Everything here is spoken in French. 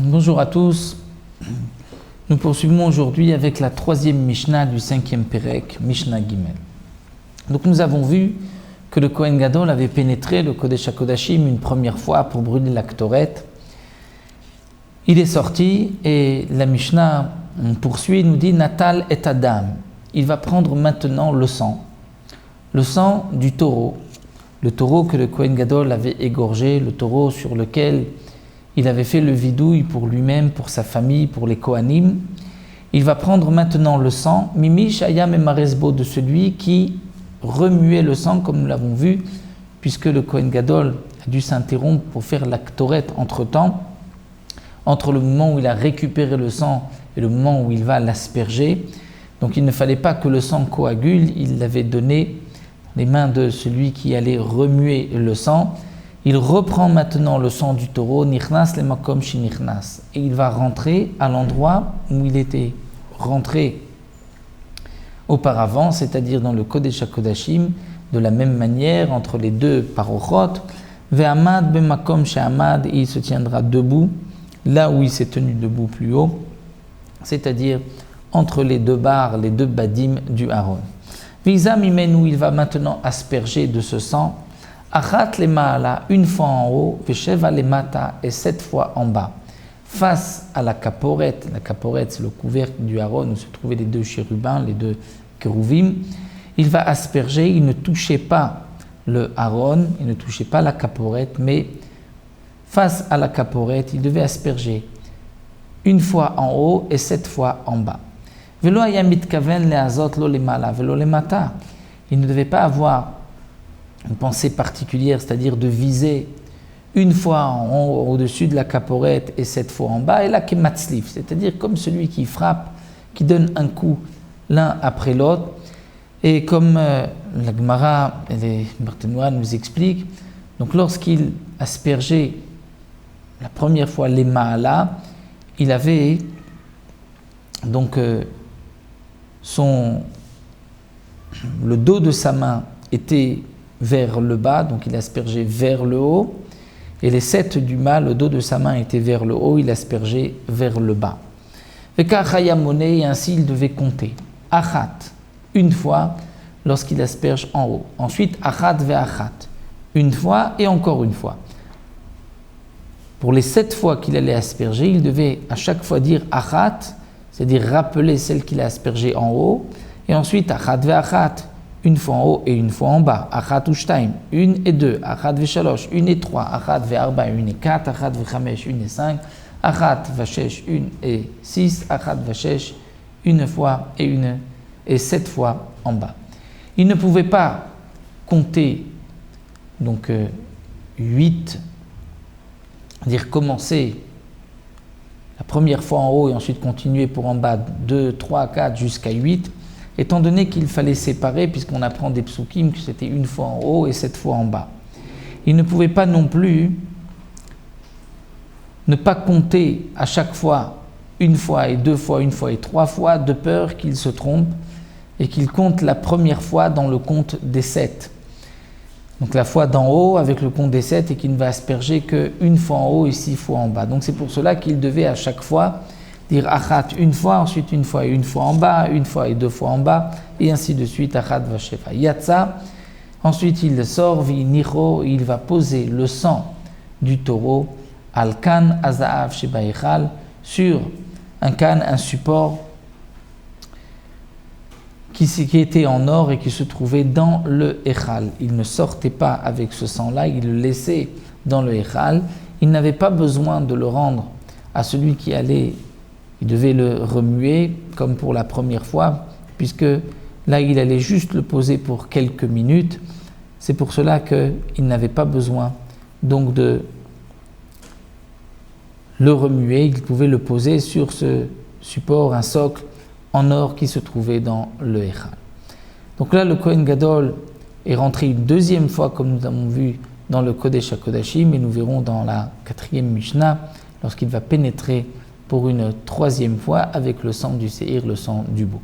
Bonjour à tous. Nous poursuivons aujourd'hui avec la troisième Mishnah du cinquième Pérec, Mishnah Gimel. Donc nous avons vu que le Kohen Gadol avait pénétré le Kodesh HaKodashim une première fois pour brûler la Ktoret. Il est sorti et la Mishnah poursuit, nous dit Natal et Adam. Il va prendre maintenant le sang du taureau, le taureau que le Kohen Gadol avait égorgé, le taureau sur lequel il avait fait le vidouille pour lui-même, pour sa famille, pour les Kohanim. Il va prendre maintenant le sang, Mimish Ayam et Maresbo, de celui qui remuait le sang, comme nous l'avons vu, puisque le Kohen Gadol a dû s'interrompre pour faire la Ktoret entre-temps, entre le moment où il a récupéré le sang et le moment où il va l'asperger. Donc il ne fallait pas que le sang coagule, il l'avait donné dans les mains de celui qui allait remuer le sang. Il reprend maintenant le sang du taureau, Nirnas le makom shi nirnas, et il va rentrer à l'endroit où il était rentré auparavant, c'est-à-dire dans le Kodesh HaKodashim, de la même manière entre les deux parochot, Ve'amad be makom she'amad, et il se tiendra debout, là où il s'est tenu debout plus haut, c'est-à-dire entre les deux barres, les deux badim du Aaron. Visa mimenu, il va maintenant asperger de ce sang, Achat le ma'ala, une fois en haut, Vesheva le mata, et 7 fois en bas, face à la kaporet. La kaporet, c'est le couvercle du Aaron où se trouvaient les deux chérubins, les deux kérouvim. Il va asperger, il ne touchait pas le Aaron, il ne touchait pas la kaporet, mais face à la kaporet, il devait asperger une fois en haut et 7 fois en bas. Velo ayamit kaven le azot lo le ma'ala, velo le mata. Il ne devait pas avoir une pensée particulière, c'est-à-dire de viser une fois en haut, au-dessus de la caporette et 7 fois en bas, et là qui matzlif, c'est-à-dire comme celui qui frappe, qui donne un coup l'un après l'autre, et comme la Gemara et les Barthénois nous expliquent, donc lorsqu'il aspergeait la première fois les ma'ala, il avait donc le dos de sa main était vers le bas, donc il aspergeait vers le haut, et les 7 du mât, le dos de sa main était vers le haut, il aspergeait vers le bas. Et ainsi il devait compter. Achat, une fois, lorsqu'il asperge en haut. Ensuite, achat ve'achat, une fois et encore une fois. Pour les 7 fois qu'il allait asperger, il devait à chaque fois dire achat, c'est-à-dire rappeler celle qu'il a aspergée en haut, et ensuite achat ve'achat, une fois en haut et une fois en bas, achat ou shtaim, une et deux, achat ve-shalosh, une et trois, achat ve-arba, une et quatre, achat ve-chamesh, une et cinq, achat va-shesh, une et six, achat va-shesh, une fois et une et 7 fois en bas. Il ne pouvait pas compter donc 8, dire commencer la première fois en haut et ensuite continuer pour en bas 2, 3, 4 jusqu'à 8. Étant donné qu'il fallait séparer, puisqu'on apprend des psukim que c'était une fois en haut et 7 fois en bas. Il ne pouvait pas non plus ne pas compter à chaque fois une fois et 2 fois, une fois et 3 fois, de peur qu'il se trompe et qu'il compte la première fois dans le compte des 7. Donc la fois d'en haut avec le compte des 7 et qu'il ne va asperger qu'une fois en haut et 6 fois en bas. Donc c'est pour cela qu'il devait à chaque fois dire achat une fois, ensuite une fois et une fois en bas, une fois et 2 fois en bas, et ainsi de suite, achat vashefa. Yatsa, ensuite il sort, niro, il va poser le sang du taureau, al kan azaav sheba echal, sur un kan, un support qui était en or et qui se trouvait dans le echal. Il ne sortait pas avec ce sang-là, il le laissait dans le echal. Il n'avait pas besoin de le rendre à celui qui allait. Il devait le remuer comme pour la première fois, puisque là il allait juste le poser pour quelques minutes. C'est pour cela qu'il n'avait pas besoin donc de le remuer. Il pouvait le poser sur ce support, un socle en or qui se trouvait dans le Echal. Donc là le Kohen Gadol est rentré une deuxième fois, comme nous avons vu dans le Kodesh HaKodashim, et nous verrons dans la 4e Mishnah, lorsqu'il va pénétrer pour une 3e fois avec le sang du séhir, le sang du bouc.